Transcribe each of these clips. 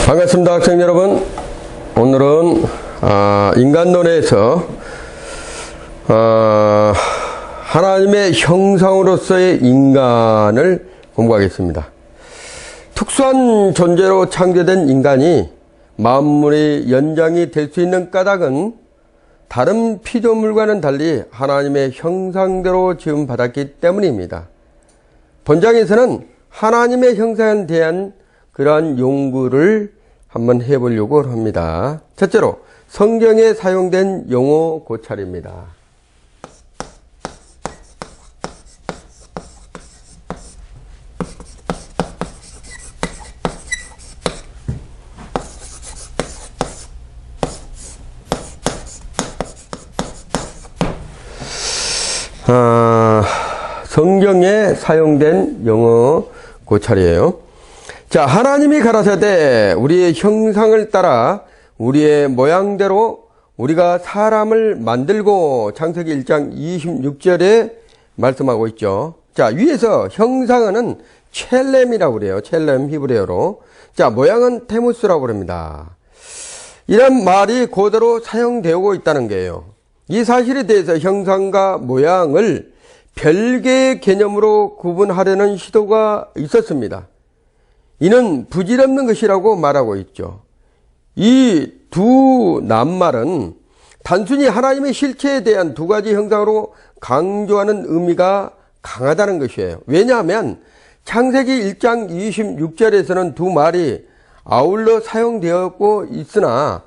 반갑습니다, 학생 여러분. 오늘은 인간론에서 하나님의 형상으로서의 인간을 공부하겠습니다. 특수한 존재로 창조된 인간이 만물의 연장이 될 수 있는 까닭은 다른 피조물과는 달리 하나님의 형상대로 지음받았기 때문입니다. 본장에서는 하나님의 형상에 대한 그러한 연구를 한번 해보려고 합니다. 첫째로 성경에 사용된 용어 고찰입니다. 성경에 사용된 용어 고찰이에요. 자, 하나님이 가라사대 우리의 형상을 따라 우리의 모양대로 우리가 사람을 만들고 창세기 1장 26절에 말씀하고 있죠. 자, 위에서 형상은 첼렘이라고 그래요. 첼렘 히브리어로. 자, 모양은 테무스라고 그럽니다. 이런 말이 그대로 사용되고 있다는 거예요. 이 사실에 대해서 형상과 모양을 별개의 개념으로 구분하려는 시도가 있었습니다. 이는 부질없는 것이라고 말하고 있죠. 이 두 낱말은 단순히 하나님의 실체에 대한 두 가지 형상으로 강조하는 의미가 강하다는 것이에요. 왜냐하면 창세기 1장 26절에서는 두 말이 아울러 사용되었고 있으나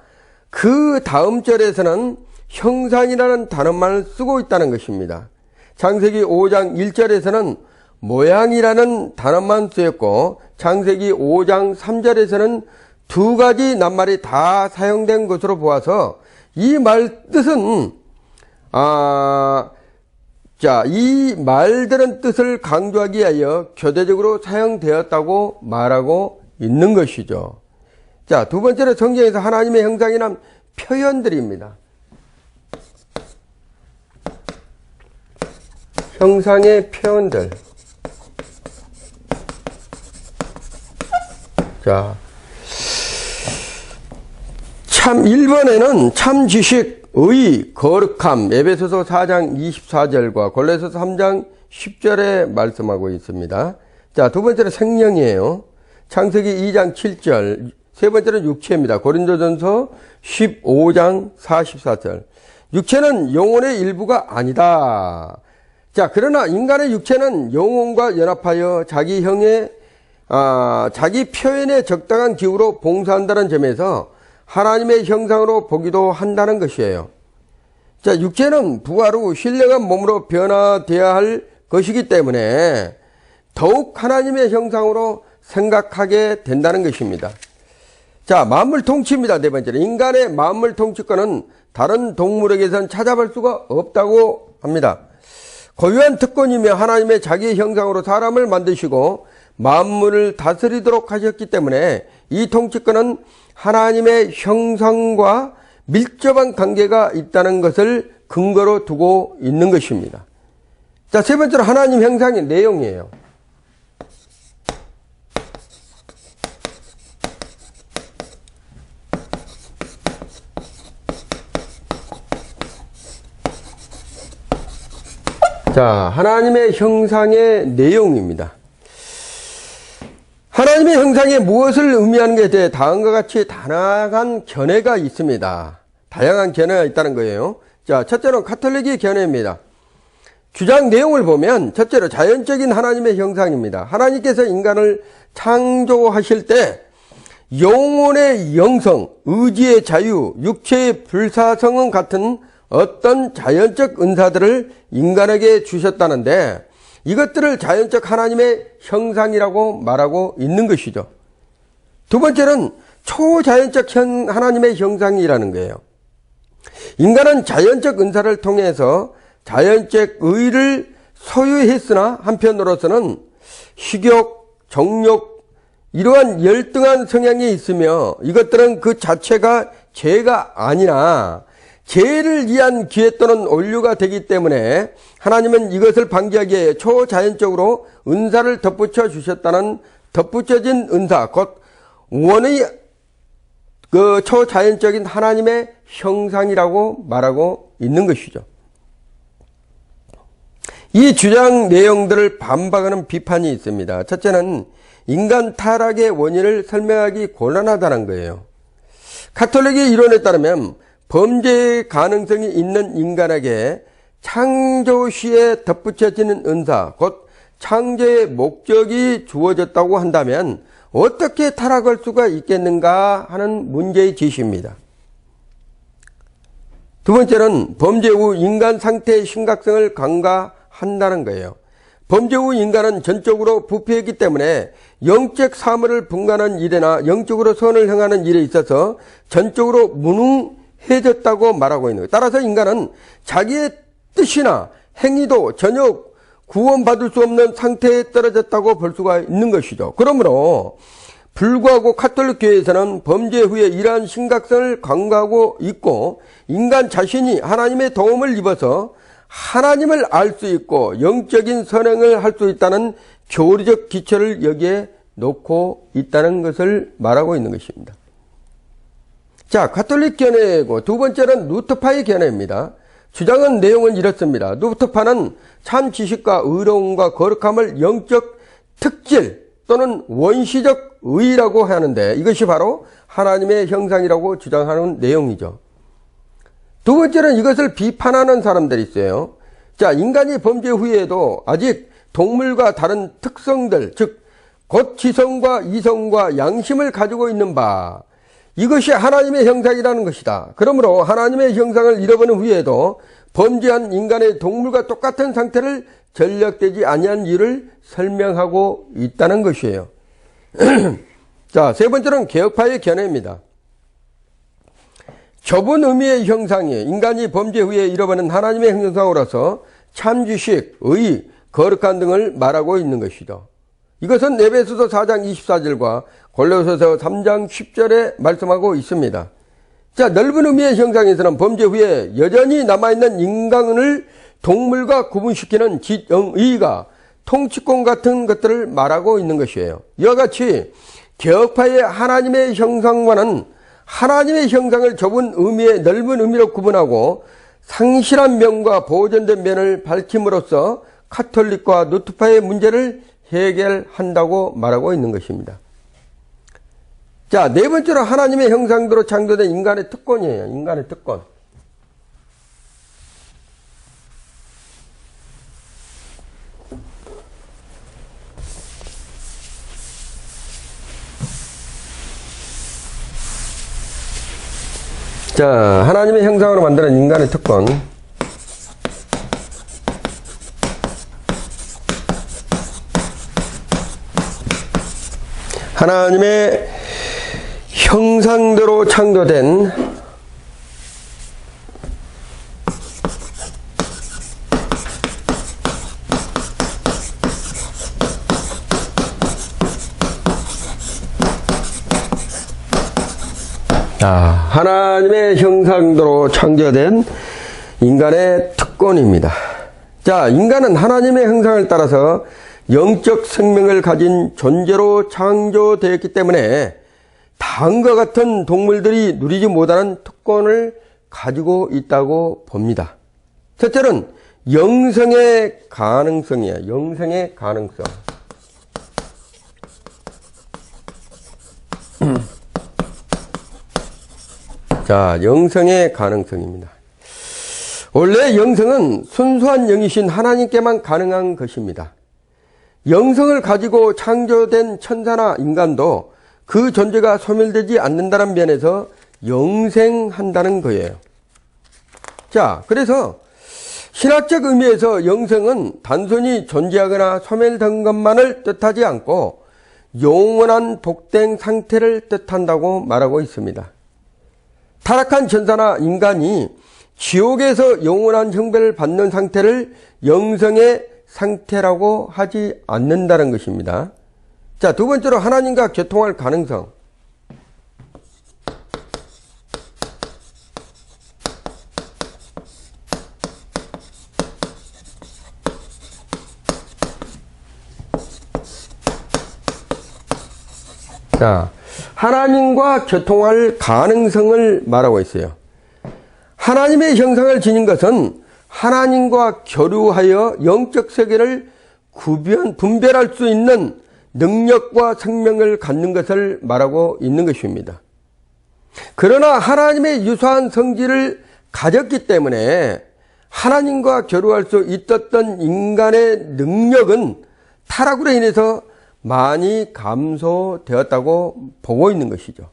그 다음 절에서는 형상이라는 단어만을 쓰고 있다는 것입니다. 창세기 5장 1절에서는 모양이라는 단어만 쓰였고 창세기 5장 3절에서는 두 가지 낱말이 다 사용된 것으로 보아서 이 말 뜻은 이 말들은 뜻을 강조하기 위하여 교대적으로 사용되었다고 말하고 있는 것이죠. 자, 두 번째로 성경에서 하나님의 형상이란 표현들입니다. 형상의 표현들. 자, 참 1번에는 참 지식, 의, 거룩함, 에베소서 4장 24절과 골로새서 3장 10절에 말씀하고 있습니다. 자, 두 번째로 생명이에요. 창세기 2장 7절, 세 번째는 육체입니다. 고린도전서 15장 44절. 육체는 영혼의 일부가 아니다. 자, 그러나 인간의 육체는 영혼과 연합하여 자기 표현에 적당한 기후로 봉사한다는 점에서 하나님의 형상으로 보기도 한다는 것이에요. 자, 육체는 부활 후 신령한 몸으로 변화되어야 할 것이기 때문에 더욱 하나님의 형상으로 생각하게 된다는 것입니다. 자, 만물 통치입니다. 네 번째로 인간의 만물 통치권은 다른 동물에게선 찾아볼 수가 없다고 합니다. 고유한 특권이며 하나님의 자기의 형상으로 사람을 만드시고 만물을 다스리도록 하셨기 때문에 이 통치권은 하나님의 형상과 밀접한 관계가 있다는 것을 근거로 두고 있는 것입니다. 자, 세 번째로 하나님 형상의 내용이에요. 자, 하나님의 형상의 내용입니다. 하나님의 형상에 무엇을 의미하는가에 대해 다음과 같이 다양한 견해가 있습니다. 다양한 견해가 있다는 거예요. 자, 첫째로 가톨릭의 견해입니다. 주장 내용을 보면 첫째로 자연적인 하나님의 형상입니다. 하나님께서 인간을 창조하실 때 영혼의 영성, 의지의 자유, 육체의 불사성은 같은 어떤 자연적 은사들을 인간에게 주셨다는데 이것들을 자연적 하나님의 형상이라고 말하고 있는 것이죠. 두 번째는 초자연적 하나님의 형상이라는 거예요. 인간은 자연적 은사를 통해서 자연적 의를 소유했으나 한편으로서는 식욕, 정욕 이러한 열등한 성향이 있으며 이것들은 그 자체가 죄가 아니나 죄를 위한 기회 또는 온류가 되기 때문에 하나님은 이것을 방지하기 위해 초자연적으로 은사를 덧붙여 주셨다는 덧붙여진 은사, 곧 원의 그 초자연적인 하나님의 형상이라고 말하고 있는 것이죠. 이 주장 내용들을 반박하는 비판이 있습니다. 첫째는 인간 타락의 원인을 설명하기 곤란하다는 거예요. 가톨릭의 이론에 따르면 범죄의 가능성이 있는 인간에게 창조 시에 덧붙여지는 은사, 곧 창조의 목적이 주어졌다고 한다면 어떻게 타락할 수가 있겠는가 하는 문제의 제시입니다. 두 번째는 범죄 후 인간 상태의 심각성을 간과한다는 거예요. 범죄 후 인간은 전적으로 부패했기 때문에 영적 사물을 분간하는 일이나 영적으로 선을 행하는 일에 있어서 전적으로 무능해졌다고 말하고 있는 거예요. 따라서 인간은 자기의 뜻이나 행위도 전혀 구원받을 수 없는 상태에 떨어졌다고 볼 수가 있는 것이죠. 그러므로 불구하고 가톨릭 교회에서는 범죄 후에 이러한 심각성을 간과하고 있고 인간 자신이 하나님의 도움을 입어서 하나님을 알 수 있고 영적인 선행을 할 수 있다는 교리적 기초를 여기에 놓고 있다는 것을 말하고 있는 것입니다. 자, 가톨릭 견해고 두 번째는 루터파의 견해입니다. 주장한 내용은 이렇습니다. 루터파는 참 지식과 의로움과 거룩함을 영적 특질 또는 원시적 의라고 하는데 이것이 바로 하나님의 형상이라고 주장하는 내용이죠. 두 번째는 이것을 비판하는 사람들이 있어요. 자, 인간이 범죄 후에도 아직 동물과 다른 특성들, 즉 곧 지성과 이성과 양심을 가지고 있는 바, 이것이 하나님의 형상이라는 것이다. 그러므로 하나님의 형상을 잃어버린 후에도 범죄한 인간의 동물과 똑같은 상태를 전락되지 아니한 이유를 설명하고 있다는 것이에요. 자, 세 번째는 개혁파의 견해입니다. 좁은 의미의 형상이 인간이 범죄 후에 잃어버린 하나님의 형상으로서 참지식, 의, 거룩한 등을 말하고 있는 것이죠. 이것은 에베소서 4장 24절과 골로새서 3장 10절에 말씀하고 있습니다. 자, 넓은 의미의 형상에서는 범죄 후에 여전히 남아있는 인간을 동물과 구분시키는 지정의가 통치권 같은 것들을 말하고 있는 것이에요. 이와 같이 개혁파의 하나님의 형상과는 하나님의 형상을 좁은 의미의 넓은 의미로 구분하고 상실한 면과 보존된 면을 밝힘으로써 가톨릭과 루터파의 문제를 해결한다고 말하고 있는 것입니다. 자, 네 번째로 하나님의 형상대로 창조된 인간의 특권이에요. 인간의 특권. 자, 하나님의 형상으로 만드는 인간의 특권. 하나님의 형상대로 창조된 하나님의 형상대로 창조된 인간의 특권입니다. 자, 인간은 하나님의 형상을 따라서 영적 생명을 가진 존재로 창조되었기 때문에 다음과 같은 동물들이 누리지 못하는 특권을 가지고 있다고 봅니다. 첫째는 영생의 가능성이에요. 영생의 가능성. 자, 영생의 가능성입니다. 원래 영생은 순수한 영이신 하나님께만 가능한 것입니다. 영성을 가지고 창조된 천사나 인간도 그 존재가 소멸되지 않는다는 면에서 영생한다는 거예요. 자, 그래서 신학적 의미에서 영생은 단순히 존재하거나 소멸된 것만을 뜻하지 않고 영원한 복된 상태를 뜻한다고 말하고 있습니다. 타락한 천사나 인간이 지옥에서 영원한 형벌을 받는 상태를 영생의 상태라고 하지 않는다는 것입니다. 자, 두 번째로 하나님과 교통할 가능성. 자, 하나님과 교통할 가능성을 말하고 있어요. 하나님의 형상을 지닌 것은 하나님과 교류하여 영적 세계를 분별할 수 있는 능력과 생명을 갖는 것을 말하고 있는 것입니다. 그러나 하나님의 유사한 성질을 가졌기 때문에 하나님과 교류할 수 있었던 인간의 능력은 타락으로 인해서 많이 감소되었다고 보고 있는 것이죠.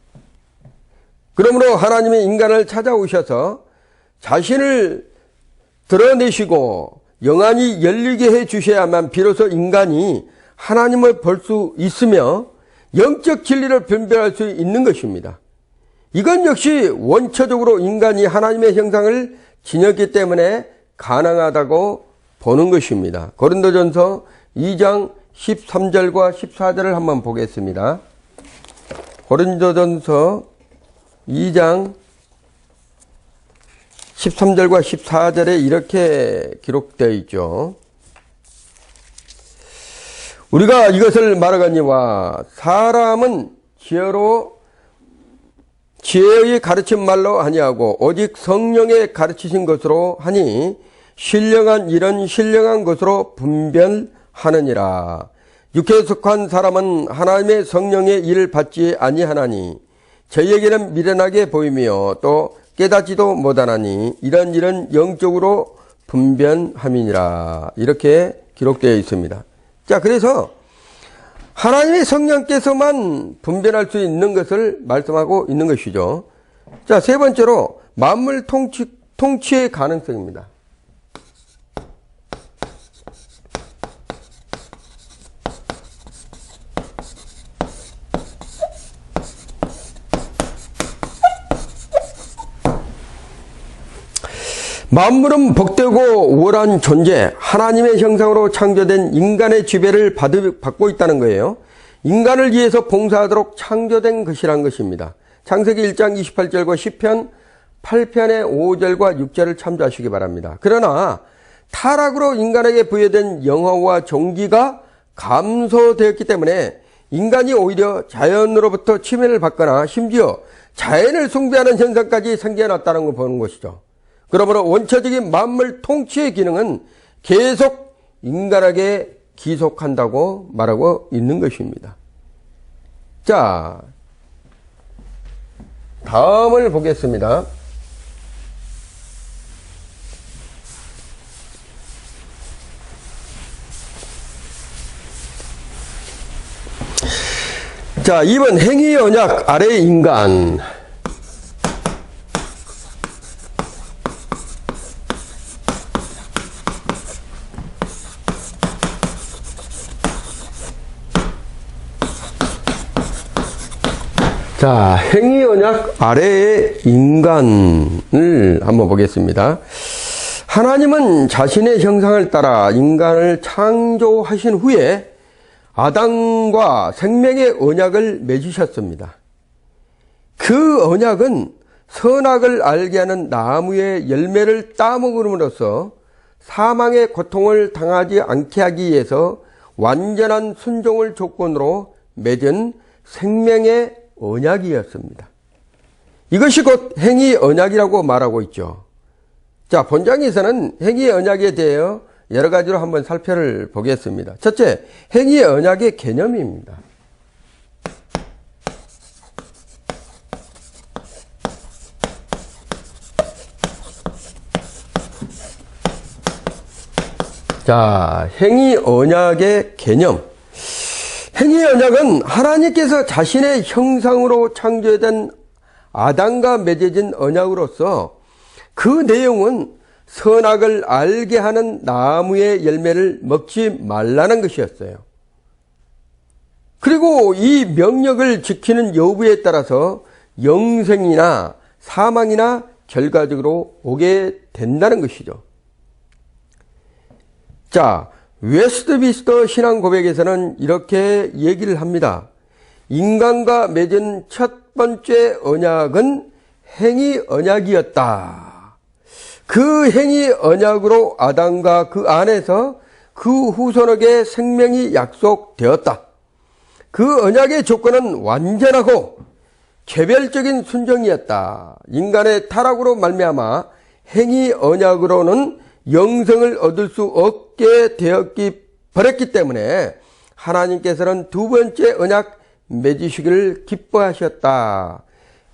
그러므로 하나님이 인간을 찾아오셔서 자신을 드러내시고 영안이 열리게 해 주셔야만 비로소 인간이 하나님을 볼 수 있으며 영적 진리를 분별할 수 있는 것입니다. 이건 역시 원초적으로 인간이 하나님의 형상을 지녔기 때문에 가능하다고 보는 것입니다. 고린도전서 2장 13절과 14절을 한번 보겠습니다. 고린도전서 2장 13절과 14절에 이렇게 기록되어 있죠. 우리가 이것을 말하거니와 사람은 지혜의 가르친 말로 아니하고 오직 성령의 가르치신 것으로 하니 신령한 일은 신령한 것으로 분별하느니라. 육체에 속한 사람은 하나님의 성령의 일을 받지 아니하나니 저에게는 미련하게 보이며 또 깨닫지도 못하나니 이런 일은 영적으로 분별함이니라. 이렇게 기록되어 있습니다. 자, 그래서 하나님의 성령께서만 분별할 수 있는 것을 말씀하고 있는 것이죠. 자, 세 번째로 만물 통치의 가능성입니다. 만물은 복되고 우월한 존재, 하나님의 형상으로 창조된 인간의 지배를 받고 있다는 거예요. 인간을 위해서 봉사하도록 창조된 것이란 것입니다. 창세기 1장 28절과 시편 8편의 5절과 6절을 참조하시기 바랍니다. 그러나 타락으로 인간에게 부여된 영화와 종기가 감소되었기 때문에 인간이 오히려 자연으로부터 침해를 받거나 심지어 자연을 숭배하는 현상까지 생겨났다는 걸 보는 것이죠. 그러므로 원초적인 만물 통치의 기능은 계속 인간에게 기속한다고 말하고 있는 것입니다. 자, 다음을 보겠습니다. 자, 2번 행위의 언약 아래의 인간. 자, 행위 언약 아래의 인간을 한번 보겠습니다. 하나님은 자신의 형상을 따라 인간을 창조하신 후에 아담과 생명의 언약을 맺으셨습니다. 그 언약은 선악을 알게 하는 나무의 열매를 따먹음으로써 사망의 고통을 당하지 않게 하기 위해서 완전한 순종을 조건으로 맺은 생명의 언약이었습니다. 이것이 곧 행위 언약이라고 말하고 있죠. 자, 본장에서는 행위 언약에 대하여 여러 가지로 한번 살펴보겠습니다. 첫째, 행위 언약의 개념입니다. 자, 행위 언약의 개념. 행위 언약은 하나님께서 자신의 형상으로 창조된 아담과 맺어진 언약으로서 그 내용은 선악을 알게 하는 나무의 열매를 먹지 말라는 것이었어요. 그리고 이 명령을 지키는 여부에 따라서 영생이나 사망이나 결과적으로 오게 된다는 것이죠. 자, 웨스트미스터 신앙 고백에서는 이렇게 얘기를 합니다. 인간과 맺은 첫 번째 언약은 행위 언약이었다. 그 행위 언약으로 아담과 그 안에서 그 후손에게 생명이 약속되었다. 그 언약의 조건은 완전하고 개별적인 순종이었다. 인간의 타락으로 말미암아 행위 언약으로는 영생을 얻을 수 없게 버렸기 때문에 하나님께서는 두 번째 언약 맺으시기를 기뻐하셨다.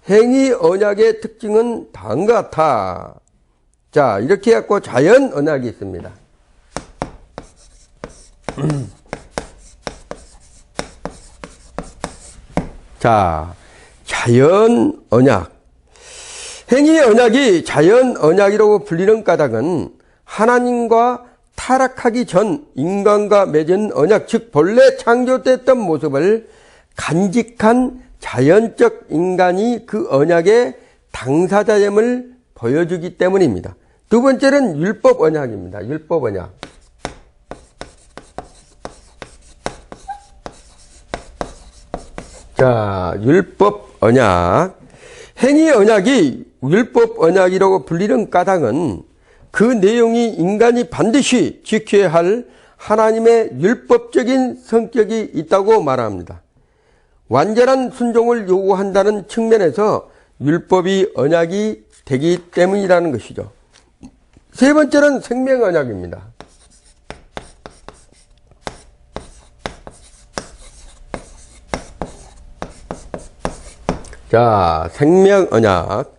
행위 언약의 특징은 다음과 같아. 자, 이렇게 해갖고 자연 언약이 있습니다. 자, 자연 언약. 행위 언약이 자연 언약이라고 불리는 까닭은 하나님과 타락하기 전 인간과 맺은 언약, 즉 본래 창조됐던 모습을 간직한 자연적 인간이 그 언약의 당사자임을 보여주기 때문입니다. 두 번째는 율법 언약입니다. 율법 언약. 자, 율법 언약. 행위 언약이 율법 언약이라고 불리는 까닭은 그 내용이 인간이 반드시 지켜야 할 하나님의 율법적인 성격이 있다고 말합니다. 완전한 순종을 요구한다는 측면에서 율법이 언약이 되기 때문이라는 것이죠. 세 번째는 생명 언약입니다. 자, 생명 언약.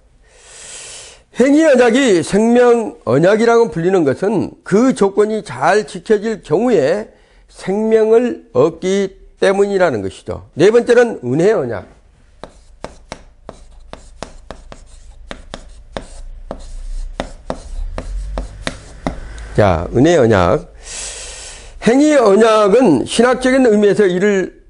행위 언약이 생명 언약이라고 불리는 것은 그 조건이 잘 지켜질 경우에 생명을 얻기 때문이라는 것이죠. 네 번째는 은혜 언약. 자, 은혜 언약. 행위 언약은 신학적인 의미에서 이를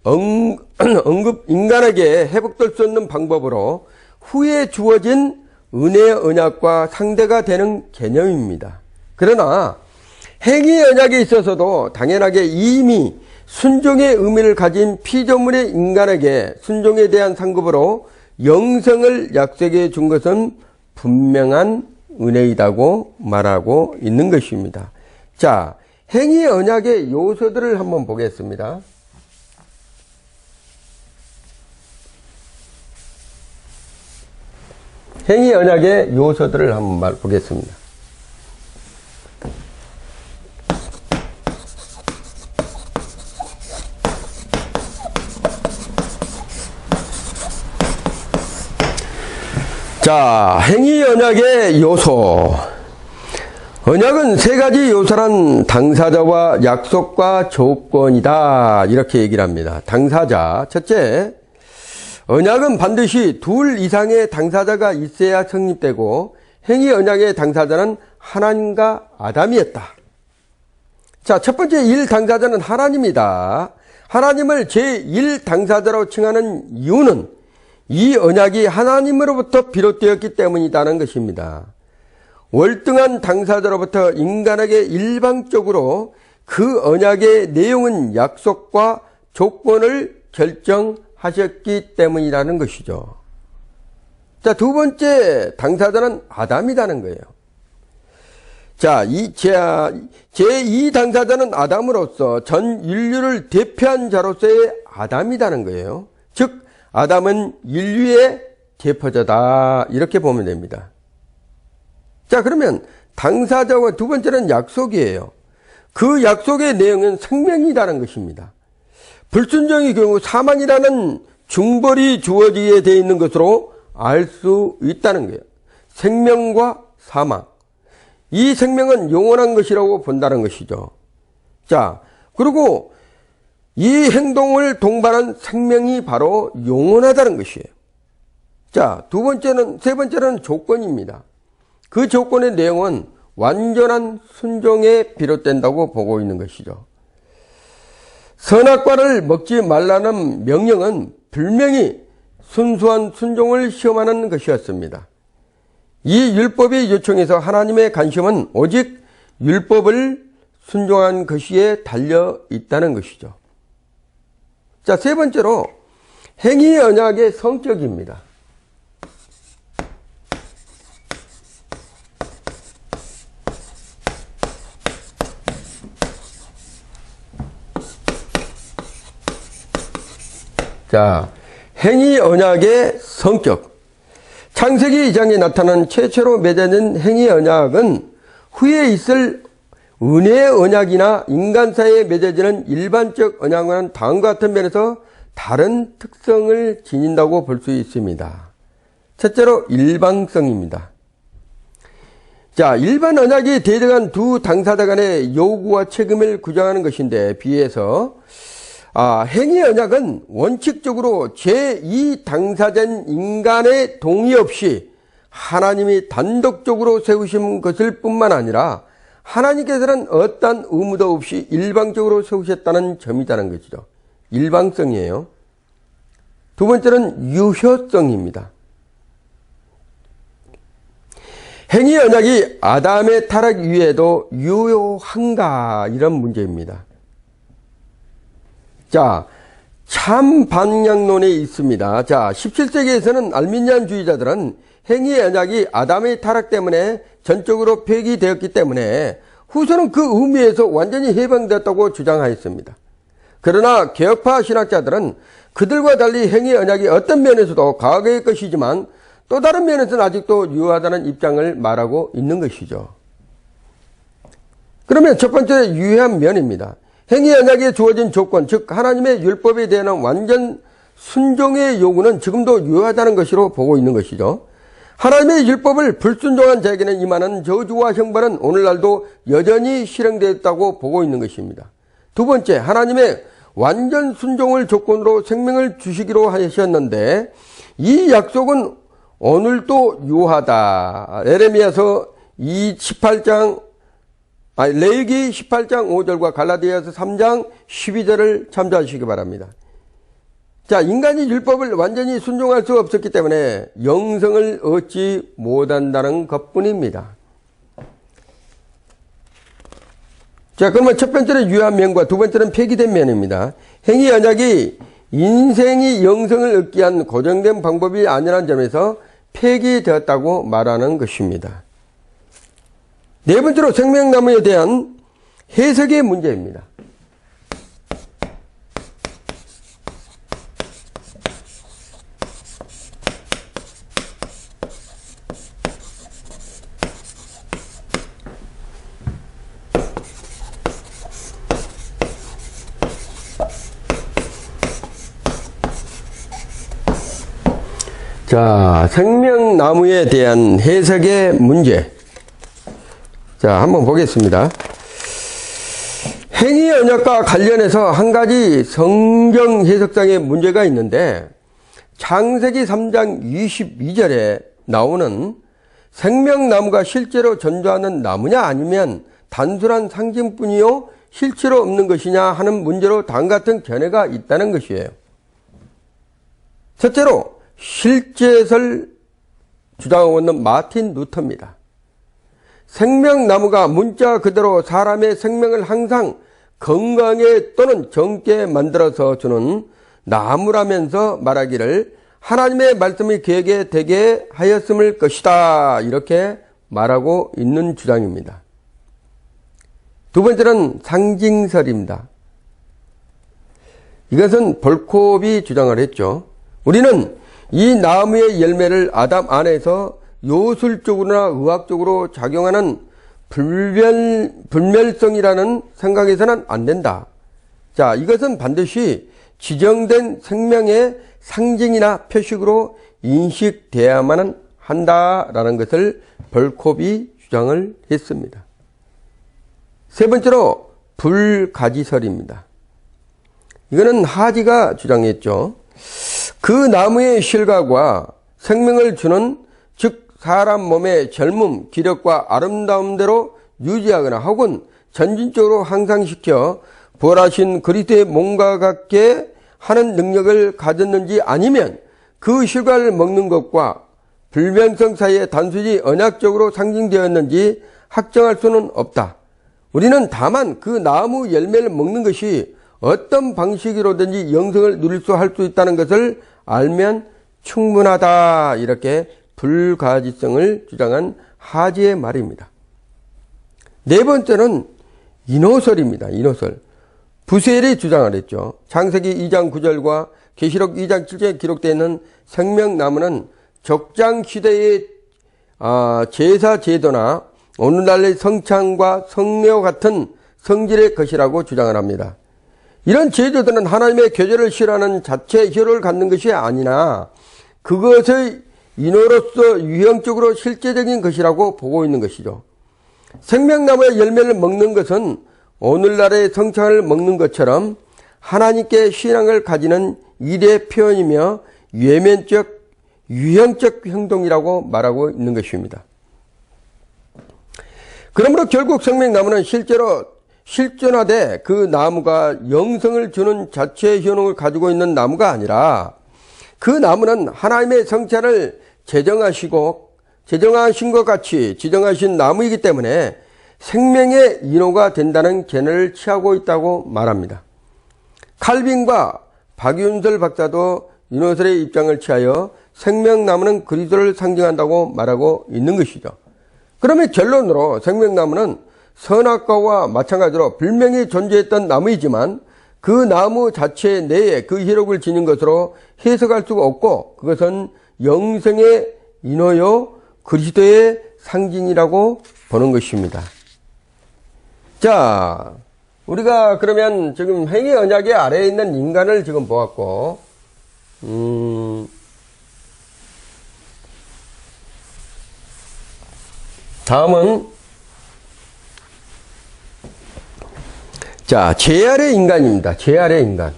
인간에게 회복될 수 없는 방법으로 후에 주어진 은혜 언약과 상대가 되는 개념입니다. 그러나 행위 언약에 있어서도 당연하게 이미 순종의 의미를 가진 피조물의 인간에게 순종에 대한 상급으로 영생을 약속해 준 것은 분명한 은혜이라고 말하고 있는 것입니다. 자, 행위 언약의 요소들을 한번 보겠습니다. 행위 언약의 요소들을 한번 보겠습니다. 자, 행위 언약의 요소. 언약은 세 가지 요소란 당사자와 약속과 조건이다. 이렇게 얘기를 합니다. 당사자. 첫째, 언약은 반드시 둘 이상의 당사자가 있어야 성립되고 행위 언약의 당사자는 하나님과 아담이었다. 자, 첫 번째 1당사자는 하나님이다. 하나님을 제1당사자로 칭하는 이유는 이 언약이 하나님으로부터 비롯되었기 때문이라는 것입니다. 월등한 당사자로부터 인간에게 일방적으로 그 언약의 내용은 약속과 조건을 결정하셨기 때문이라는 것이죠. 자, 두 번째 당사자는 아담이라는 거예요. 자, 제2당사자는 아담으로서 전 인류를 대표한 자로서의 아담이라는 거예요. 즉, 아담은 인류의 대표자다. 이렇게 보면 됩니다. 자, 그러면 당사자와 두 번째는 약속이에요. 그 약속의 내용은 생명이라는 것입니다. 불순종의 경우 사망이라는 중벌이 주어지게 되어 있는 것으로 알 수 있다는 거예요. 생명과 사망. 이 생명은 영원한 것이라고 본다는 것이죠. 자, 그리고 이 행동을 동반한 생명이 바로 영원하다는 것이에요. 자, 세 번째는 조건입니다. 그 조건의 내용은 완전한 순종에 비롯된다고 보고 있는 것이죠. 선악과를 먹지 말라는 명령은 분명히 순수한 순종을 시험하는 것이었습니다. 이 율법의 요청에서 하나님의 관심은 오직 율법을 순종한 것이에 달려 있다는 것이죠. 자, 세 번째로 행위 언약의 성격입니다. 자, 행위 언약의 성격. 창세기 2장에 나타난 최초로 맺어진 행위 언약은 후에 있을 은혜의 언약이나 인간 사이에 맺어지는 일반적 언약과는 다음과 같은 면에서 다른 특성을 지닌다고 볼 수 있습니다. 첫째로 일방성입니다. 자, 일반 언약이 대등한 두 당사자 간의 요구와 책임을 규정하는 것인데 비해서 행위 언약은 원칙적으로 제2 당사자인 인간의 동의 없이 하나님이 단독적으로 세우신 것일 뿐만 아니라 하나님께서는 어떠한 의무도 없이 일방적으로 세우셨다는 점이라는 것이죠. 일방성이에요. 두 번째는 유효성입니다. 행위 언약이 아담의 타락 이후에도 유효한가 이런 문제입니다. 자, 참 반향론이 있습니다. 자, 17세기에서는 알미니안주의자들은 행위 언약이 아담의 타락 때문에 전적으로 폐기되었기 때문에 후손은 그 의미에서 완전히 해방되었다고 주장하였습니다. 그러나 개혁파 신학자들은 그들과 달리 행위 언약이 어떤 면에서도 과거의 것이지만 또 다른 면에서는 아직도 유효하다는 입장을 말하고 있는 것이죠. 그러면 첫 번째 유효한 면입니다. 행위 언약에 주어진 조건, 즉 하나님의 율법에 대한 완전 순종의 요구는 지금도 유효하다는 것으로 보고 있는 것이죠. 하나님의 율법을 불순종한 자에게는 임하는 저주와 형벌은 오늘날도 여전히 실행되었다고 보고 있는 것입니다. 두 번째, 하나님의 완전 순종을 조건으로 생명을 주시기로 하셨는데 이 약속은 오늘도 유효하다. 예레미야서 레위기 18장 5절과 갈라디아서 3장 12절을 참조하시기 바랍니다. 자, 인간이 율법을 완전히 순종할 수 없었기 때문에 영생을 얻지 못한다는 것뿐입니다. 자, 그러면 첫 번째는 유효한 면과 두 번째는 폐기된 면입니다. 행위 언약이 인생이 영생을 얻기 위한 고정된 방법이 아니라는 점에서 폐기되었다고 말하는 것입니다. 네 번째로 생명나무에 대한 해석의 문제입니다. 자, 생명나무에 대한 해석의 문제. 자, 한번 보겠습니다. 행위 언약과 관련해서 한 가지 성경 해석상의 문제가 있는데 창세기 3장 22절에 나오는 생명나무가 실제로 전조하는 나무냐 아니면 단순한 상징뿐이요 실체로 없는 것이냐 하는 문제로 다음과 같은 견해가 있다는 것이에요. 첫째로 실제설 주장하고 있는 마틴 루터입니다. 생명나무가 문자 그대로 사람의 생명을 항상 건강에 또는 젊게 만들어서 주는 나무라면서 말하기를 하나님의 말씀이 그에게 되게 하였음을 것이다 이렇게 말하고 있는 주장입니다. 두 번째는 상징설입니다. 이것은 볼콥이 주장을 했죠. 우리는 이 나무의 열매를 아담 안에서 요술적으로나 의학적으로 작용하는 불멸성이라는 생각에서는 안 된다. 자, 이것은 반드시 지정된 생명의 상징이나 표식으로 인식돼야만 한다라는 것을 볼콥이 주장을 했습니다. 세 번째로 불가지설입니다. 이거는 하지가 주장했죠. 그 나무의 실과가 생명을 주는 즉 사람 몸의 젊음, 기력과 아름다움대로 유지하거나 혹은 전진적으로 향상시켜 부활하신 그리스도의 몸과 같게 하는 능력을 가졌는지 아니면 그 실과를 먹는 것과 불변성 사이에 단순히 언약적으로 상징되었는지 확정할 수는 없다. 우리는 다만 그 나무 열매를 먹는 것이 어떤 방식으로든지 영생을 누릴 수 할 수 있다는 것을 알면 충분하다. 이렇게 불가지성을 주장한 하지의 말입니다. 네 번째는 인호설입니다. 인호설. 부셀이 주장을 했죠. 창세기 2장 9절과 계시록 2장 7절에 기록되어 있는 생명나무는 적장시대의 제사 제도나 오늘날의 성찬과 성례와 같은 성질의 것이라고 주장을 합니다. 이런 제도들은 하나님의 교제를 싫어하는 자체 희열을 갖는 것이 아니나 그것의 인호로서 유형적으로 실제적인 것이라고 보고 있는 것이죠. 생명나무의 열매를 먹는 것은 오늘날의 성찬을 먹는 것처럼 하나님께 신앙을 가지는 일의 표현이며 외면적, 유형적 행동이라고 말하고 있는 것입니다. 그러므로 결국 생명나무는 실제로 실존화돼 그 나무가 영성을 주는 자체의 효능을 가지고 있는 나무가 아니라 그 나무는 하나님의 성찬을 제정하신 것 같이 지정하신 나무이기 때문에 생명의 인호가 된다는 견해를 취하고 있다고 말합니다. 칼빈과 박윤설 박사도 인호설의 입장을 취하여 생명나무는 그리스도를 상징한다고 말하고 있는 것이죠. 그러면 결론으로 생명나무는 선악과와 마찬가지로 분명히 존재했던 나무이지만 그 나무 자체 내에 그 희록을 지닌 것으로 해석할 수가 없고 그것은 영생의 인호요 그리스도의 상징이라고 보는 것입니다. 자, 우리가 그러면 지금 행위 언약의 아래에 있는 인간을 지금 보았고 다음은 자, 죄 아래 인간입니다. 죄 아래 인간.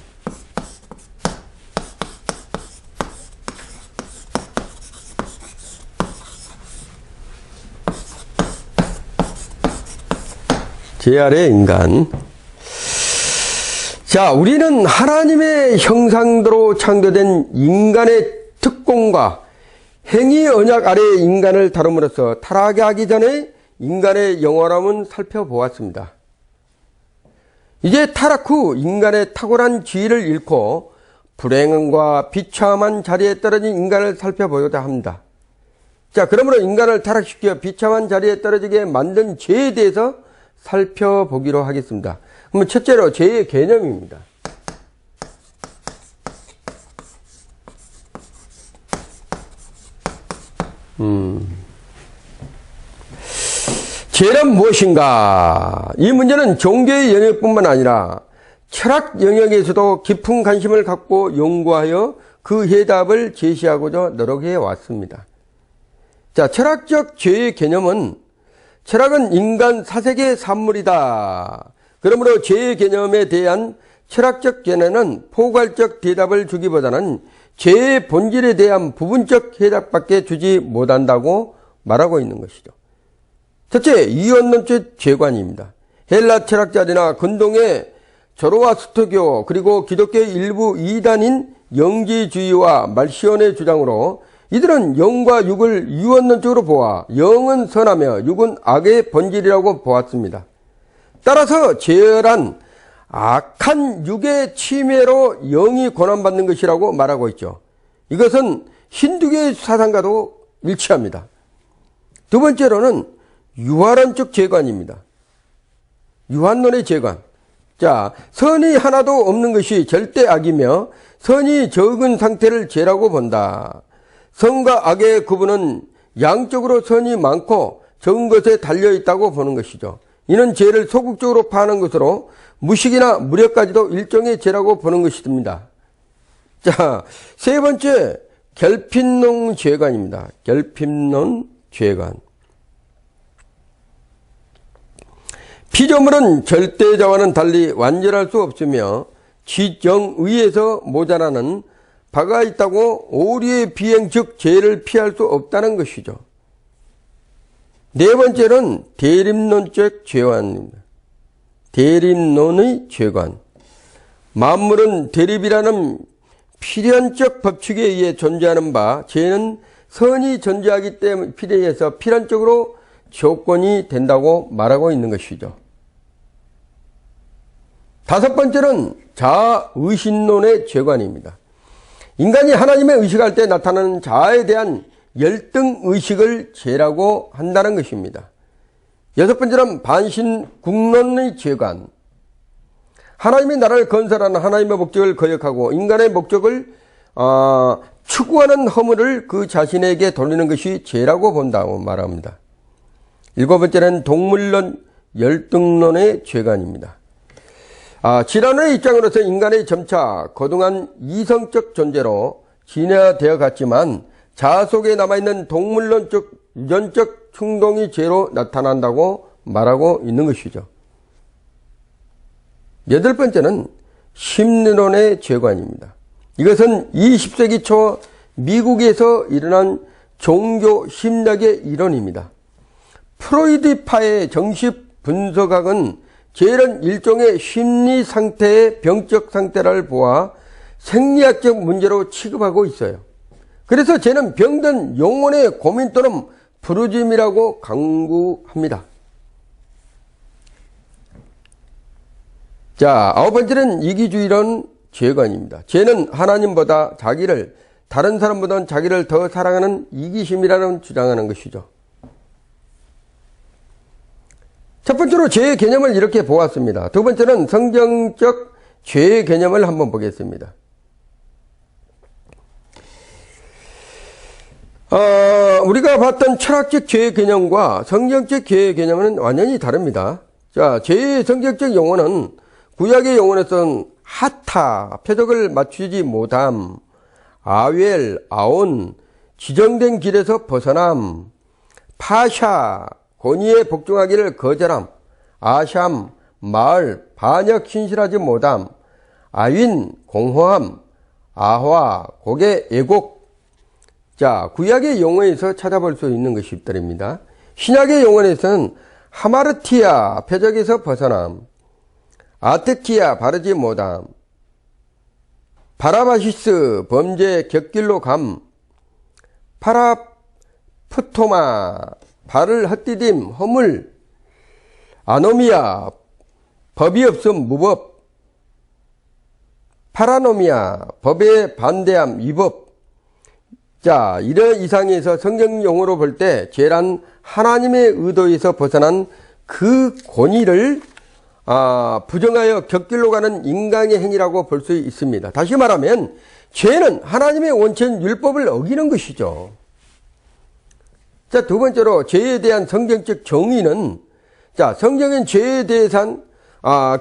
죄 아래 인간. 자, 우리는 하나님의 형상대로 창조된 인간의 특권과 행위 언약 아래의 인간을 다룸으로써 타락하게 하기 전에 인간의 영원함은 살펴보았습니다. 이제 타락 후 인간의 탁월한 지위를 잃고 불행과 비참한 자리에 떨어진 인간을 살펴보고자 합니다. 자, 그러므로 인간을 타락시켜 비참한 자리에 떨어지게 만든 죄에 대해서 살펴보기로 하겠습니다. 그러면 첫째로 죄의 개념입니다. 죄란 무엇인가? 이 문제는 종교의 영역뿐만 아니라 철학 영역에서도 깊은 관심을 갖고 연구하여 그 해답을 제시하고자 노력해 왔습니다. 자, 철학적 죄의 개념은 철학은 인간 사색의 산물이다. 그러므로 죄의 개념에 대한 철학적 견해는 포괄적 대답을 주기보다는 죄의 본질에 대한 부분적 해답밖에 주지 못한다고 말하고 있는 것이죠. 첫째, 이원론적 죄관입니다. 헬라 철학자들이나 근동의 조로아스터교 그리고 기독교의 일부 이단인 영지주의와 말시온의 주장으로 이들은 영과 육을 이원론적으로 보아 영은 선하며 육은 악의 본질이라고 보았습니다. 따라서 죄란 악한 육의 침해로 영이 고난받는 것이라고 말하고 있죠. 이것은 힌두교의 사상과도 일치합니다. 두 번째로는 유한론적 죄관입니다. 유한론의 죄관. 자, 선이 하나도 없는 것이 절대 악이며 선이 적은 상태를 죄라고 본다. 선과 악의 구분은 양쪽으로 선이 많고 적은 것에 달려있다고 보는 것이죠. 이는 죄를 소극적으로 파하는 것으로 무식이나 무력까지도 일종의 죄라고 보는 것입니다. 자, 세 번째, 결핍론 죄관입니다. 결핍론 죄관. 피조물은 절대자와는 달리 완전할 수 없으며 지정의에서 모자라는 바가 있다고 오류의 비행 즉 죄를 피할 수 없다는 것이죠. 네 번째는 대립론적 죄관입니다. 대립론의 죄관. 만물은 대립이라는 필연적 법칙에 의해 존재하는 바 죄는 선이 존재하기 때문에 필요해서 필연적으로 조건이 된다고 말하고 있는 것이죠. 다섯 번째는 자아의신론의 죄관입니다. 인간이 하나님의 의식할 때 나타나는 자아에 대한 열등의식을 죄라고 한다는 것입니다. 여섯 번째는 반신국론의 죄관. 하나님의 나라를 건설하는 하나님의 목적을 거역하고 인간의 목적을 추구하는 허물을 그 자신에게 돌리는 것이 죄라고 본다고 말합니다. 일곱 번째는 동물론 열등론의 죄관입니다. 지난의 입장으로서 인간의 점차 거동한 이성적 존재로 진화되어 갔지만 자아 속에 남아있는 동물론적 유전적 충동이 죄로 나타난다고 말하고 있는 것이죠. 여덟 번째는 심리론의 죄관입니다. 이것은 20세기 초 미국에서 일어난 종교 심리학의 이론입니다. 프로이드파의 정식 분석학은 죄는 일종의 심리 상태의 병적 상태를 보아 생리학적 문제로 취급하고 있어요. 그래서 죄는 병든 영혼의 고민 또는 부르짐이라고 강구합니다. 자, 아홉 번째는 이기주의론 죄관입니다. 죄는 하나님보다 다른 사람보다 자기를 더 사랑하는 이기심이라는 주장하는 것이죠. 첫 번째로 죄의 개념을 이렇게 보았습니다. 두 번째는 성경적 죄의 개념을 한번 보겠습니다. 우리가 봤던 철학적 죄의 개념과 성경적 죄의 개념은 완전히 다릅니다. 자, 죄의 성경적 용어는 구약의 용어에서는 하타, 표적을 맞추지 못함, 아웰, 아온, 지정된 길에서 벗어남, 파샤, 권위에 복종하기를 거절함, 아샴, 마을, 반역 신실하지 못함, 아윈, 공허함, 아화, 고개, 애곡. 자, 구약의 용어에서 찾아볼 수 있는 것입니다. 신약의 용어에서는 하마르티아, 표적에서 벗어남, 아테키아, 바르지 못함, 바라바시스, 범죄 곁길로 감, 파라프토마, 발을 헛디딤, 허물, 아노미아, 법이 없음, 무법, 파라노미아, 법에 반대함, 위법. 자, 이런 이상에서 성경 용어로 볼 때 죄란 하나님의 의도에서 벗어난 그 권위를 부정하여 곁길로 가는 인간의 행위라고 볼 수 있습니다. 다시 말하면 죄는 하나님의 원천 율법을 어기는 것이죠. 자, 두 번째로 죄에 대한 성경적 정의는, 자, 성경은 죄에 대해서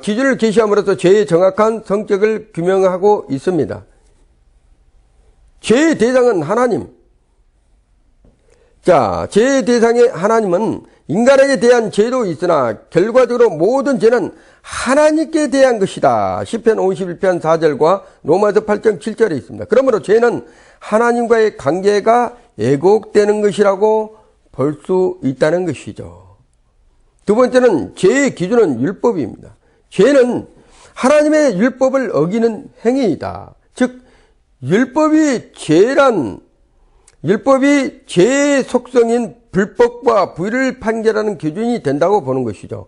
기준을 계시함으로써 죄의 정확한 성격을 규명하고 있습니다. 죄의 대상은 하나님. 자, 죄의 대상의 하나님은 인간에게 대한 죄도 있으나 결과적으로 모든 죄는 하나님께 대한 것이다. 시편 51편 4절과 로마서 8장 7절에 있습니다. 그러므로 죄는 하나님과의 관계가 왜곡되는 것이라고 볼 수 있다는 것이죠. 두 번째는 죄의 기준은 율법입니다. 죄는 하나님의 율법을 어기는 행위이다. 즉 율법이 죄의 속성인 불법과 불의를 판결하는 기준이 된다고 보는 것이죠.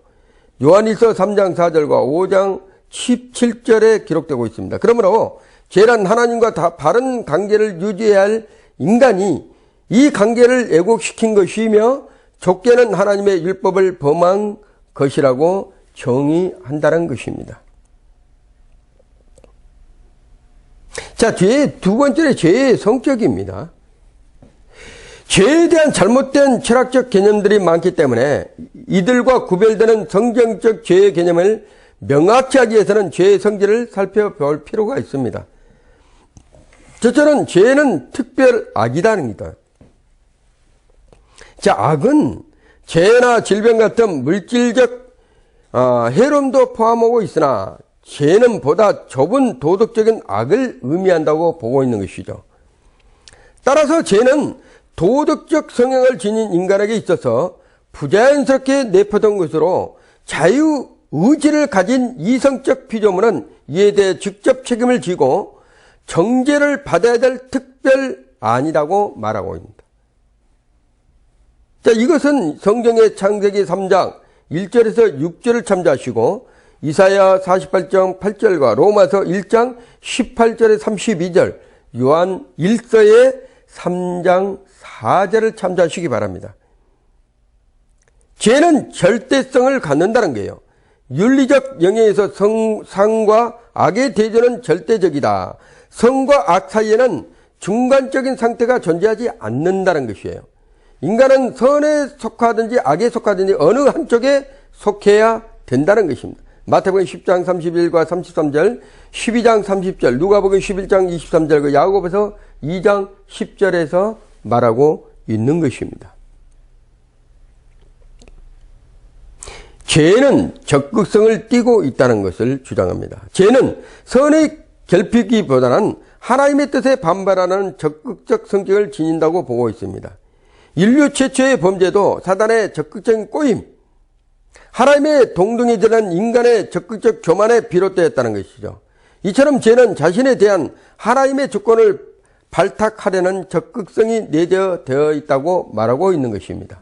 요한일서 3장 4절과 5장 17절에 기록되고 있습니다. 그러므로 죄란 하나님과 바른 관계를 유지해야 할 인간이 이 관계를 왜곡시킨 것이며 좁게는 하나님의 율법을 범한 것이라고 정의한다는 것입니다. 자, 두 번째는 죄의 성격입니다. 죄에 대한 잘못된 철학적 개념들이 많기 때문에 이들과 구별되는 성경적 죄의 개념을 명확히 하기 위해서는 죄의 성질을 살펴볼 필요가 있습니다. 첫째는 죄는 특별 악이다입니다. 자, 악은 재해나 질병 같은 물질적 해로움도 포함하고 있으나 죄는 보다 좁은 도덕적인 악을 의미한다고 보고 있는 것이죠. 따라서 죄는 도덕적 성향을 지닌 인간에게 있어서 부자연스럽게 내포된 것으로 자유의지를 가진 이성적 피조물은 이에 대해 직접 책임을 지고 정죄를 받아야 될 특별 안이라고 말하고 있습니다. 자, 이것은 성경의 창세기 3장 1절에서 6절을 참조하시고 이사야 48장 8절과 로마서 1장 18절에 32절, 요한 1서의 3장 4절을 참조하시기 바랍니다. 죄는 절대성을 갖는다는 거예요. 윤리적 영역에서 상과 악의 대조는 절대적이다. 성과 악 사이에는 중간적인 상태가 존재하지 않는다는 것이에요. 인간은 선에 속하든지 악에 속하든지 어느 한쪽에 속해야 된다는 것입니다. 마태복음 10장 31과 33절, 12장 30절, 누가복음 11장 23절, 야고보서 2장 10절에서 말하고 있는 것입니다. 죄는 적극성을 띠고 있다는 것을 주장합니다. 죄는 선의 결핍기보다는 하나님의 뜻에 반발하는 적극적 성격을 지닌다고 보고 있습니다. 인류 최초의 범죄도 사단의 적극적인 꼬임, 하나님의 동등해지는 인간의 적극적 교만에 비롯되었다는 것이죠. 이처럼 죄는 자신에 대한 하나님의 주권을 발탁하려는 적극성이 내재되어 있다고 말하고 있는 것입니다.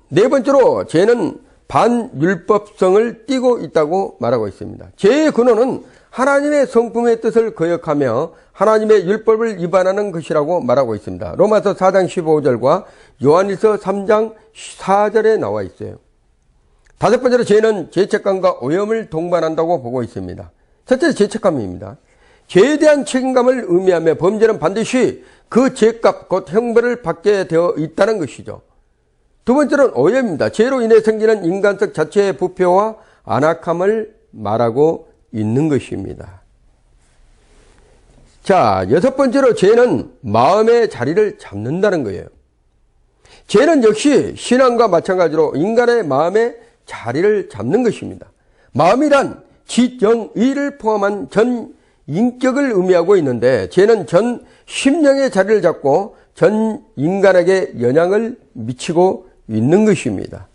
네 번째로 죄는 반율법성을 띠고 있다고 말하고 있습니다. 죄의 근원은 하나님의 성품의 뜻을 거역하며 하나님의 율법을 위반하는 것이라고 말하고 있습니다. 로마서 4장 15절과 요한일서 3장 4절에 나와 있어요. 다섯 번째로 죄는 죄책감과 오염을 동반한다고 보고 있습니다. 첫째, 죄책감입니다. 죄에 대한 책임감을 의미하며 범죄는 반드시 그 죄값, 곧 형벌을 받게 되어 있다는 것이죠. 두 번째는 오염입니다. 죄로 인해 생기는 인간성 자체의 부패와 안악함을 말하고 있는 것입니다. 자, 여섯 번째로 죄는 마음의 자리를 잡는다는 거예요. 죄는 역시 신앙과 마찬가지로 인간의 마음의 자리를 잡는 것입니다. 마음이란 지, 영, 의를 포함한 전 인격을 의미하고 있는데 죄는 전 심령의 자리를 잡고 전 인간에게 영향을 미치고 있는 것입니다.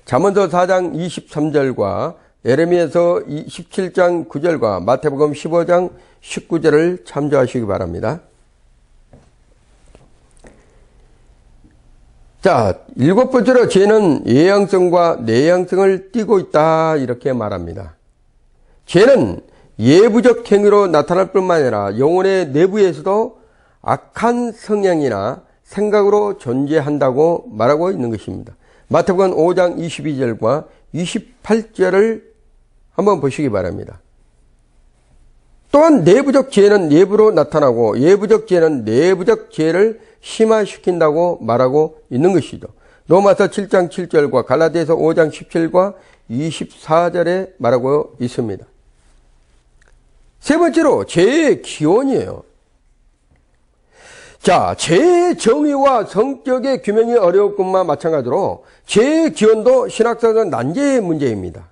잠언서 4장 23절과 예레미야서 17장 9절과 마태복음 15장 19절을 참조하시기 바랍니다. 자, 일곱 번째로 죄는 예양성과 내양성을 띠고 있다 이렇게 말합니다. 죄는 예부적 행위로 나타날 뿐만 아니라 영혼의 내부에서도 악한 성향이나 생각으로 존재한다고 말하고 있는 것입니다. 마태복음 5장 22절과 28절을 한번 보시기 바랍니다. 또한 내부적 죄는 내부로 나타나고 예부적 죄는 내부적 죄를 심화시킨다고 말하고 있는 것이죠. 로마서 7장 7절과 갈라디아서 5장 17과 24절에 말하고 있습니다. 세 번째로 죄의 기원이에요. 자, 죄의 정의와 성격의 규명이 어려울 것만 마찬가지로 죄의 기원도 신학적인 난제의 문제입니다.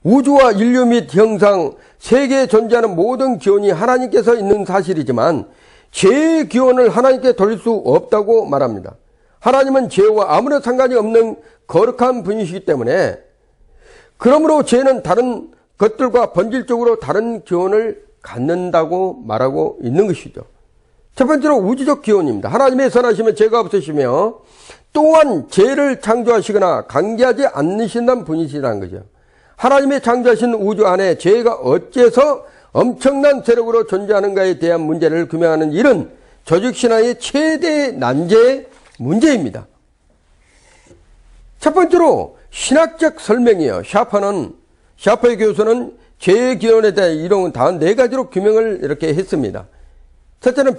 우주와 인류 및 형상, 세계에 존재하는 모든 기원이 하나님께서 있는 사실이지만 죄의 기원을 하나님께 돌릴 수 없다고 말합니다. 하나님은 죄와 아무런 상관이 없는 거룩한 분이시기 때문에 그러므로 죄는 다른 것들과 본질적으로 다른 기원을 갖는다고 말하고 있는 것이죠. 첫 번째로 우주적 기원입니다. 하나님의 선하시면 죄가 없으시며 또한 죄를 창조하시거나 강제하지 않으신다는 분이시라는 거죠. 하나님의 창조하신 우주 안에 죄가 어째서 엄청난 세력으로 존재하는가에 대한 문제를 규명하는 일은 조직신앙의 최대 난제의 문제입니다. 첫 번째로 신학적 설명이에요. 샤퍼의 교수는 죄의 기원에 대한 이론은 다음 네 가지로 규명을 이렇게 했습니다. 첫째는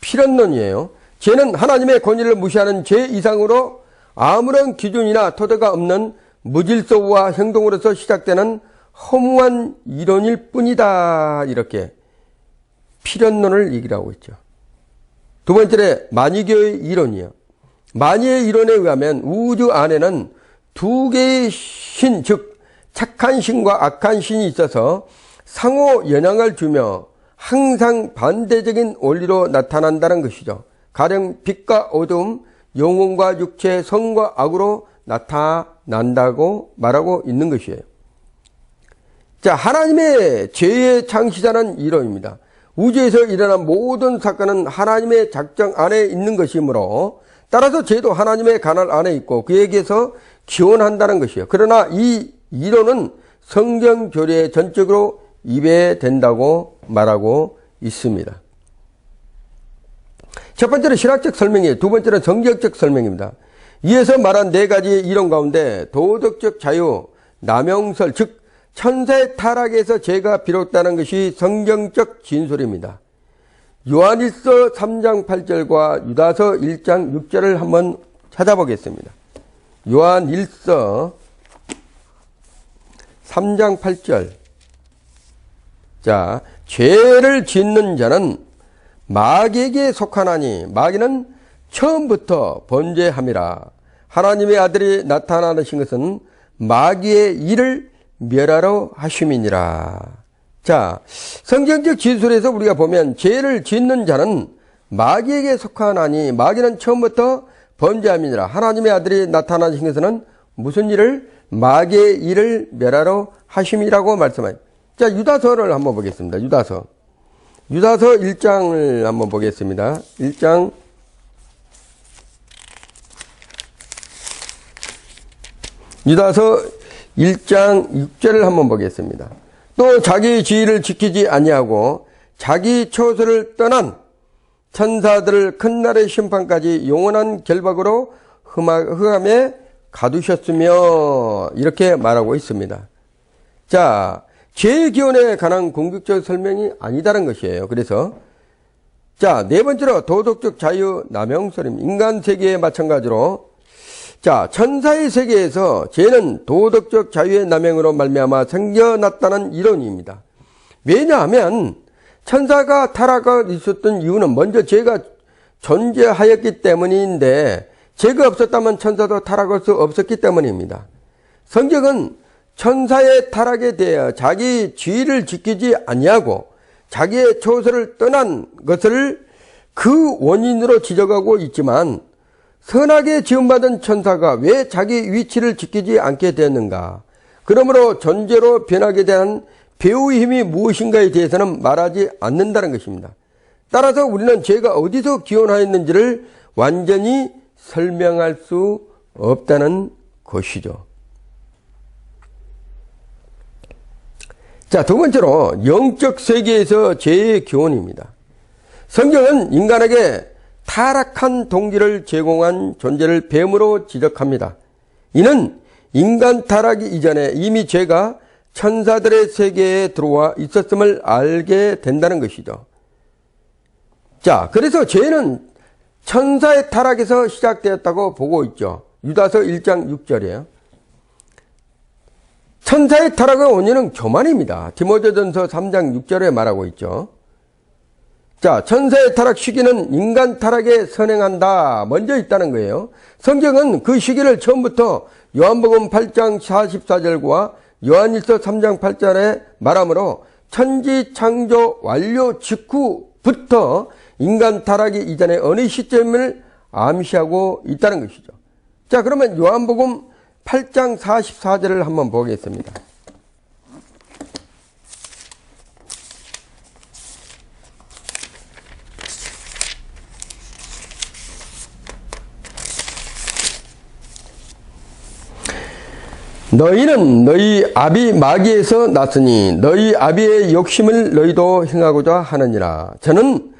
필연론이에요. 죄는 하나님의 권위를 무시하는 죄 이상으로 아무런 기준이나 토대가 없는 무질서와 행동으로서 시작되는 허무한 이론일 뿐이다. 이렇게 필연론을 얘기하고 있죠. 두 번째로 마니교의 이론이에요. 마니의 이론에 의하면 우주 안에는 두 개의 신, 즉 착한 신과 악한 신이 있어서 상호 영향을 주며 항상 반대적인 원리로 나타난다는 것이죠. 가령 빛과 어둠, 영혼과 육체, 성과 악으로 나타난다고 말하고 있는 것이에요. 자, 하나님의 죄의 창시자는 이론입니다. 우주에서 일어난 모든 사건은 하나님의 작정 안에 있는 것이므로 따라서 죄도 하나님의 관할 안에 있고 그에게서 기원한다는 것이에요. 그러나 이 이론은 성경 교리에 전적으로 위배된다고 말하고 있습니다. 첫 번째는 신학적 설명이에요. 두 번째는 성경적 설명입니다. 이에서 말한 네 가지 이론 가운데 도덕적 자유, 남용설, 즉 천사의 타락에서 죄가 비롯되는 것이 성경적 진술입니다. 요한일서 3장 8절과 유다서 1장 6절을 한번 찾아보겠습니다. 요한일서 3장 8절. 자, 죄를 짓는 자는 마귀에게 속하나니 마귀는 처음부터 범죄함이라. 하나님의 아들이 나타나신 것은 마귀의 일을 멸하러 하심이니라. 자, 성경적 진술에서 우리가 보면 죄를 짓는 자는 마귀에게 속하나니 마귀는 처음부터 범죄함이니라. 하나님의 아들이 나타나신 것은 무슨 일을? 마귀의 일을 멸하러 하심이라고 말씀합니다. 자, 유다서를 한번 보겠습니다. 유다서 1장을 한번 보겠습니다. 1장 유다서 1장 6절을 한번 보겠습니다. 또 자기 지위를 지키지 아니하고 자기 처소를 떠난 천사들을 큰 날의 심판까지 영원한 결박으로 흑암에 가두셨으며 이렇게 말하고 있습니다. 자, 죄의 기원에 관한 궁극적 설명이 아니다는 것이에요. 그래서 자, 네 번째로 도덕적 자유 남용설입니다. 인간 세계에 마찬가지로 자, 천사의 세계에서 죄는 도덕적 자유의 남용으로 말미암아 생겨났다는 이론입니다. 왜냐하면 천사가 타락이 있었던 이유는 먼저 죄가 존재하였기 때문인데 죄가 없었다면 천사도 타락할 수 없었기 때문입니다. 성경은 천사의 타락에 대하여 자기 지위를 지키지 아니하고 자기의 처소를 떠난 것을 그 원인으로 지적하고 있지만 선하게 지음받은 천사가 왜 자기 위치를 지키지 않게 되었는가? 그러므로 존재로 변하게 된 배후의 힘이 무엇인가에 대해서는 말하지 않는다는 것입니다. 따라서 우리는 죄가 어디서 기원하였는지를 완전히 설명할 수 없다는 것이죠. 자, 두 번째로 영적 세계에서 죄의 기원입니다. 성경은 인간에게 타락한 동기를 제공한 존재를 뱀으로 지적합니다. 이는 인간 타락이 이전에 이미 죄가 천사들의 세계에 들어와 있었음을 알게 된다는 것이죠. 자, 그래서 죄는 천사의 타락에서 시작되었다고 보고 있죠. 유다서 1장 6절이에요. 천사의 타락의 원인은 교만입니다. 디모데전서 3장 6절에 말하고 있죠. 자, 천사의 타락 시기는 인간 타락에 선행한다. 먼저 있다는 거예요. 성경은 그 시기를 처음부터 요한복음 8장 44절과 요한일서 3장 8절에 말하므로 천지 창조 완료 직후부터 인간 타락이 이전에 어느 시점을 암시하고 있다는 것이죠. 자, 그러면 요한복음 8장 44절을 한번 보겠습니다. 너희는 너희 아비 마귀에서 났으니 너희 아비의 욕심을 너희도 행하고자 하느니라. 저는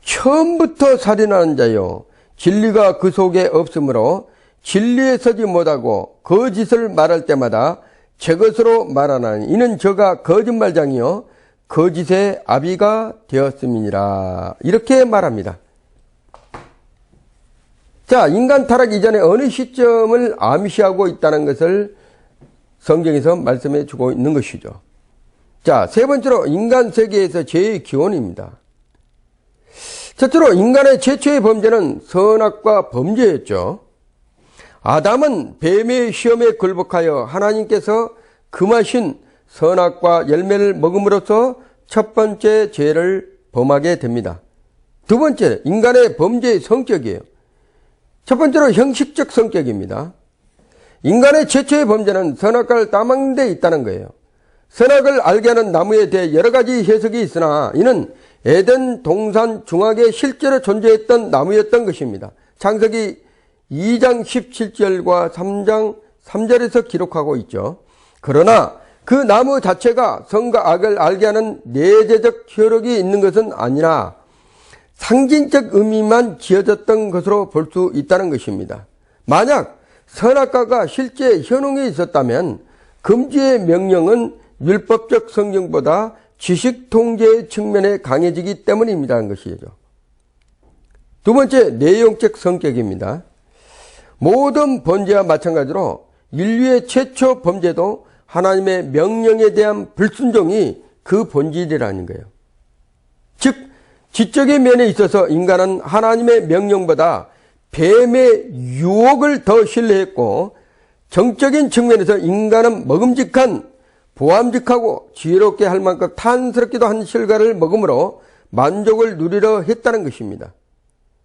처음부터 살인하는 자요 진리가 그 속에 없으므로 진리에 서지 못하고 거짓을 말할 때마다 제 것으로 말하나니 이는 저가 거짓말장이요 거짓의 아비가 되었음이니라. 이렇게 말합니다. 자, 인간 타락 이전에 어느 시점을 암시하고 있다는 것을 성경에서 말씀해 주고 있는 것이죠. 자, 세 번째로 인간 세계에서 죄의 기원입니다. 첫째로 인간의 최초의 범죄는 선악과 범죄였죠. 아담은 뱀의 시험에 굴복하여 하나님께서 금하신 선악과 열매를 먹음으로써 첫 번째 죄를 범하게 됩니다. 두 번째, 인간의 범죄의 성격이에요. 첫 번째로 형식적 성격입니다. 인간의 최초의 범죄는 선악과를 따먹는 데 있다는 거예요. 선악을 알게 하는 나무에 대해 여러 가지 해석이 있으나 이는 에덴 동산 중앙에 실제로 존재했던 나무였던 것입니다. 창세기 2장 17절과 3장 3절에서 기록하고 있죠. 그러나 그 나무 자체가 선과 악을 알게 하는 내재적 효력이 있는 것은 아니라 상징적 의미만 지어졌던 것으로 볼 수 있다는 것입니다. 만약 선악과가 실제 현홍에 있었다면 금지의 명령은 율법적 성경보다 지식 통제의 측면에 강해지기 때문입니다. 하는 것이죠. 두 번째, 내용적 성격입니다. 모든 범죄와 마찬가지로 인류의 최초 범죄도 하나님의 명령에 대한 불순종이 그 본질이라는 거예요. 즉, 지적인 면에 있어서 인간은 하나님의 명령보다 뱀의 유혹을 더 신뢰했고, 정적인 측면에서 인간은 먹음직한, 보암직하고 지혜롭게 할 만큼 탐스럽기도 한 실과를 먹음으로 만족을 누리려 했다는 것입니다.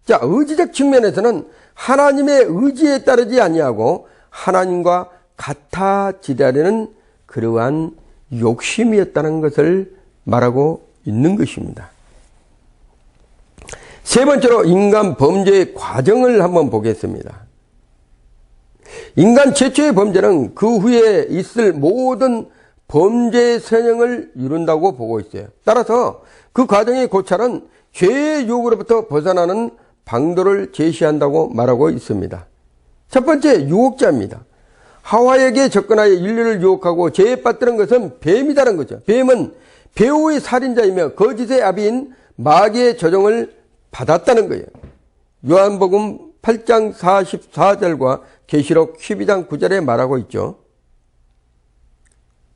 자, 의지적 측면에서는 하나님의 의지에 따르지 아니하고 하나님과 같아지려는 그러한 욕심이었다는 것을 말하고 있는 것입니다. 세 번째로 인간 범죄의 과정을 한번 보겠습니다. 인간 최초의 범죄는 그 후에 있을 모든 범죄의 선형을 이룬다고 보고 있어요. 따라서 그 과정의 고찰은 죄의 유혹으로부터 벗어나는 방도를 제시한다고 말하고 있습니다. 첫 번째, 유혹자입니다. 하와에게 접근하여 인류를 유혹하고 죄에 빠뜨린 것은 뱀이다는 거죠. 뱀은 배후의 살인자이며 거짓의 아비인 마귀의 조종을 받았다는 거예요. 요한복음 8장 44절과 계시록 12장 9절에 말하고 있죠.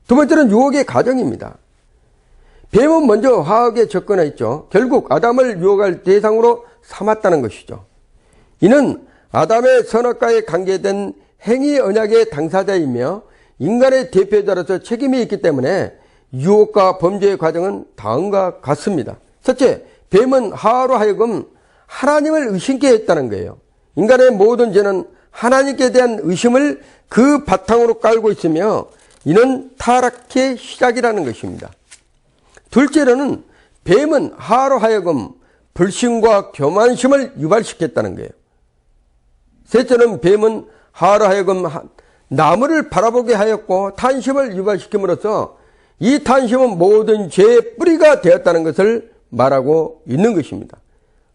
두 번째는 유혹의 과정입니다. 뱀은 먼저 화학에 접근했죠. 결국 아담을 유혹할 대상으로 삼았다는 것이죠. 이는 아담의 선악과에 관계된 행위 언약의 당사자이며 인간의 대표자로서 책임이 있기 때문에 유혹과 범죄의 과정은 다음과 같습니다. 첫째, 뱀은 하와로 하여금 하나님을 의심케 했다는 거예요. 인간의 모든 죄는 하나님께 대한 의심을 그 바탕으로 깔고 있으며 이는 타락의 시작이라는 것입니다. 둘째로는 뱀은 하와로 하여금 불신과 교만심을 유발시켰다는 거예요. 셋째는 뱀은 하와로 하여금 나무를 바라보게 하였고 탄심을 유발시킴으로써 이 탄심은 모든 죄의 뿌리가 되었다는 것을 말하고 있는 것입니다.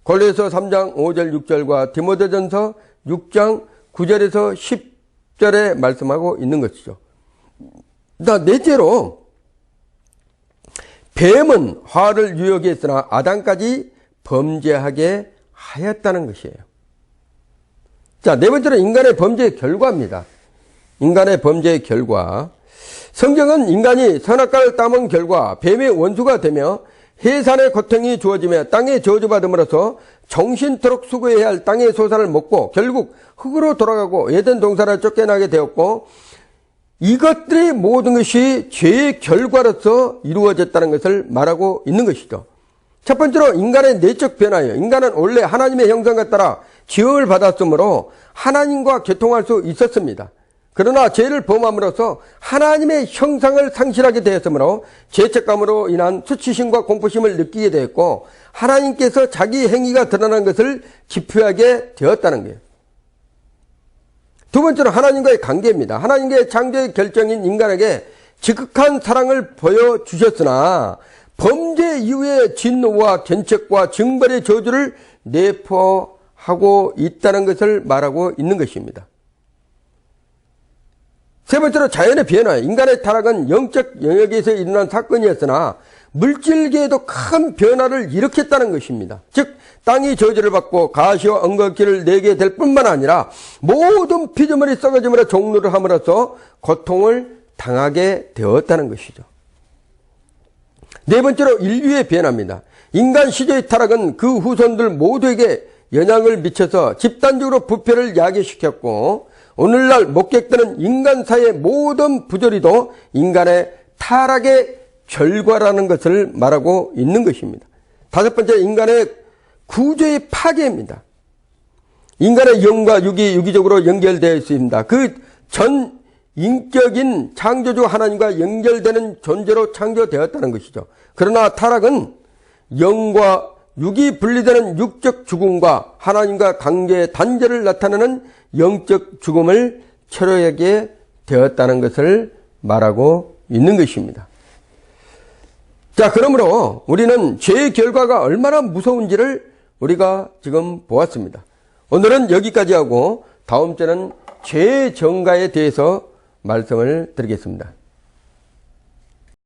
골로새 3장 5절 6절과 디모데전서 6장 9절에서 10절에 말씀하고 있는 것이죠. 넷째로 뱀은 하와를 유혹했으나 아담까지 범죄하게 하였다는 것이에요. 자, 네 번째로 인간의 범죄의 결과입니다. 인간의 범죄의 결과. 성경은 인간이 선악과를 따먹은 결과 뱀의 원수가 되며 해산의 고통이 주어지며 땅에 저주받음으로써 정신토록 수고해야 할 땅의 소산을 먹고 결국 흙으로 돌아가고 에덴 동산을 쫓겨나게 되었고, 이것들이 모든 것이 죄의 결과로서 이루어졌다는 것을 말하고 있는 것이죠. 첫 번째로 인간의 내적 변화예요. 인간은 원래 하나님의 형상과 따라 지음을 받았으므로 하나님과 교통할 수 있었습니다. 그러나 죄를 범함으로써 하나님의 형상을 상실하게 되었으므로 죄책감으로 인한 수치심과 공포심을 느끼게 되었고 하나님께서 자기 행위가 드러난 것을 기표하게 되었다는 거예요. 두 번째로 하나님과의 관계입니다. 하나님의 창조의 결정인 인간에게 지극한 사랑을 보여주셨으나 범죄 이후에 진노와 견책과 징벌의 저주를 내포하고 있다는 것을 말하고 있는 것입니다. 세 번째로 자연의 변화. 인간의 타락은 영적 영역에서 일어난 사건이었으나 물질계에도 큰 변화를 일으켰다는 것입니다. 즉 땅이 저주를 받고 가시와 엉겅퀴를 내게 될 뿐만 아니라 모든 피조물이 썩어짐으로 종로를 함으로써 고통을 당하게 되었다는 것이죠. 네 번째로 인류의 변화입니다. 인간 시조의 타락은 그 후손들 모두에게 영향을 미쳐서 집단적으로 부패를 야기시켰고 오늘날 목격되는 인간사의 모든 부조리도 인간의 타락의 결과라는 것을 말하고 있는 것입니다. 다섯 번째, 인간의 구조의 파괴입니다. 인간의 영과 육이 유기적으로 연결되어 있습니다. 그 전 인격인 창조주 하나님과 연결되는 존재로 창조되었다는 것이죠. 그러나 타락은 영과 육이 분리되는 육적 죽음과 하나님과 관계의 단절을 나타내는 영적 죽음을 처리하게 되었다는 것을 말하고 있는 것입니다. 자, 그러므로 우리는 죄의 결과가 얼마나 무서운지를 우리가 지금 보았습니다. 오늘은 여기까지 하고 다음 주에는 죄의 정가에 대해서 말씀을 드리겠습니다.